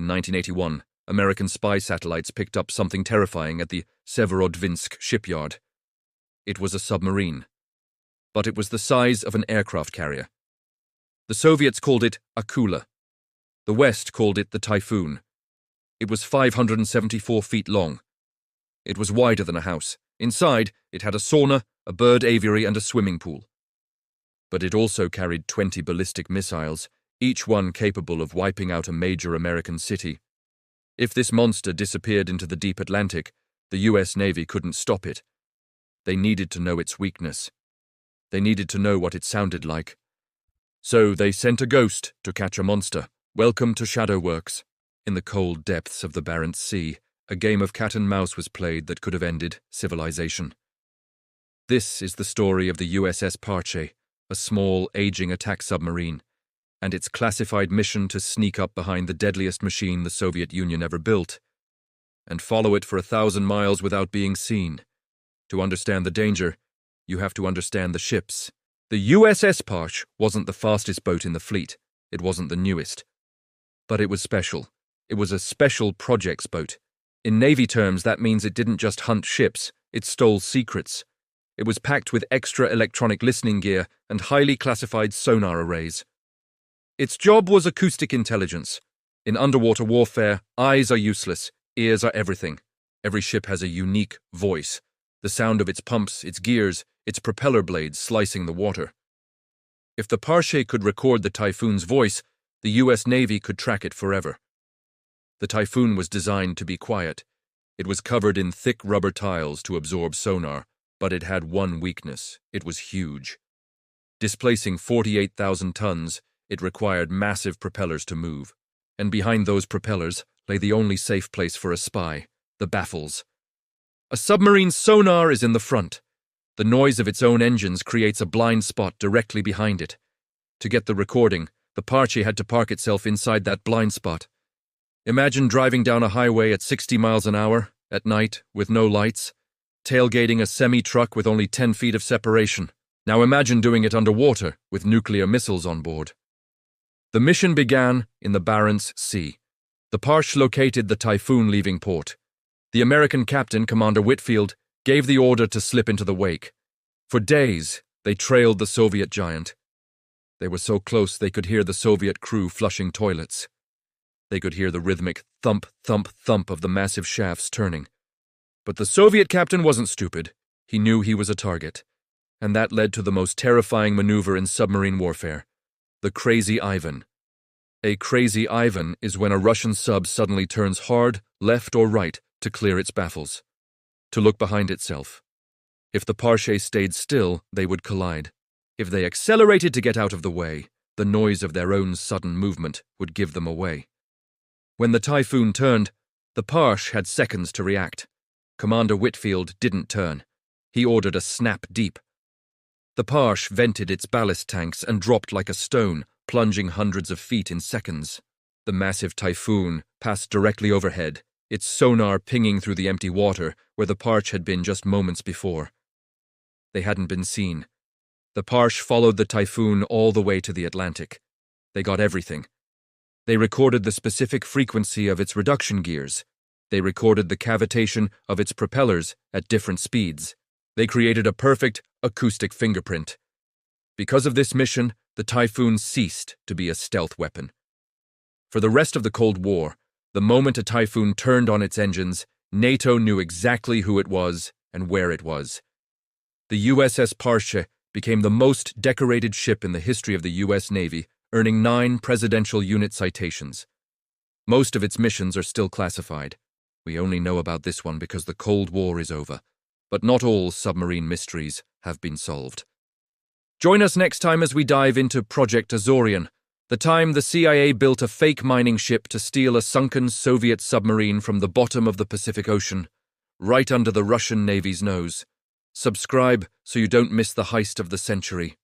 In 1981, American spy satellites picked up something terrifying at the Severodvinsk shipyard. It was a submarine, but it was the size of an aircraft carrier. The Soviets called it Akula. The West called it the Typhoon. It was 574 feet long. It was wider than a house. Inside, it had a sauna, a bird aviary, and a swimming pool. But it also carried 20 ballistic missiles, each one capable of wiping out a major American city. If this monster disappeared into the deep Atlantic, the US Navy couldn't stop it. They needed to know its weakness. They needed to know what it sounded like. So they sent a ghost to catch a monster. Welcome to Shadow Works. In the cold depths of the Barents Sea, a game of cat and mouse was played that could have ended civilization. This is the story of the USS Parche, a small, aging attack submarine, and its classified mission to sneak up behind the deadliest machine the Soviet Union ever built, and follow it for 1,000 miles without being seen. To understand the danger, you have to understand the ships. The USS Parche wasn't the fastest boat in the fleet. It wasn't the newest. But it was special. It was a special projects boat. In Navy terms, that means it didn't just hunt ships, it stole secrets. It was packed with extra electronic listening gear and highly classified sonar arrays. Its job was acoustic intelligence. In underwater warfare, eyes are useless, ears are everything. Every ship has a unique voice. The sound of its pumps, its gears, its propeller blades slicing the water. If the Parche could record the Typhoon's voice, the US Navy could track it forever. The Typhoon was designed to be quiet. It was covered in thick rubber tiles to absorb sonar, but it had one weakness. It was huge. Displacing 48,000 tons, it required massive propellers to move. And behind those propellers lay the only safe place for a spy, the Baffles. A submarine's sonar is in the front. The noise of its own engines creates a blind spot directly behind it. To get the recording, the Parche had to park itself inside that blind spot. Imagine driving down a highway at 60 miles an hour, at night, with no lights, tailgating a semi-truck with only 10 feet of separation. Now imagine doing it underwater, with nuclear missiles on board. The mission began in the Barents Sea. The Parche located the Typhoon leaving port. The American captain, Commander Whitfield, gave the order to slip into the wake. For days, they trailed the Soviet giant. They were so close they could hear the Soviet crew flushing toilets. They could hear the rhythmic thump, thump, thump of the massive shafts turning. But the Soviet captain wasn't stupid. He knew he was a target. And that led to the most terrifying maneuver in submarine warfare, the Crazy Ivan. A Crazy Ivan is when a Russian sub suddenly turns hard, left or right, to clear its baffles, to look behind itself. If the Parche stayed still, they would collide. If they accelerated to get out of the way, the noise of their own sudden movement would give them away. When the Typhoon turned, the Parche had seconds to react. Commander Whitfield didn't turn. He ordered a snap deep. The Parche vented its ballast tanks and dropped like a stone, plunging hundreds of feet in seconds. The massive Typhoon passed directly overhead, its sonar pinging through the empty water where the Parche had been just moments before. They hadn't been seen. The Parche followed the Typhoon all the way to the Atlantic. They got everything. They recorded the specific frequency of its reduction gears. They recorded the cavitation of its propellers at different speeds. They created a perfect acoustic fingerprint. Because of this mission, the Typhoon ceased to be a stealth weapon. For the rest of the Cold War, the moment a Typhoon turned on its engines, NATO knew exactly who it was and where it was. The USS Parche became the most decorated ship in the history of the US Navy, earning 9 Presidential Unit citations. Most of its missions are still classified. We only know about this one because the Cold War is over. But not all submarine mysteries have been solved. Join us next time as we dive into Project Azorian, the time the CIA built a fake mining ship to steal a sunken Soviet submarine from the bottom of the Pacific Ocean, right under the Russian Navy's nose. Subscribe so you don't miss the heist of the century.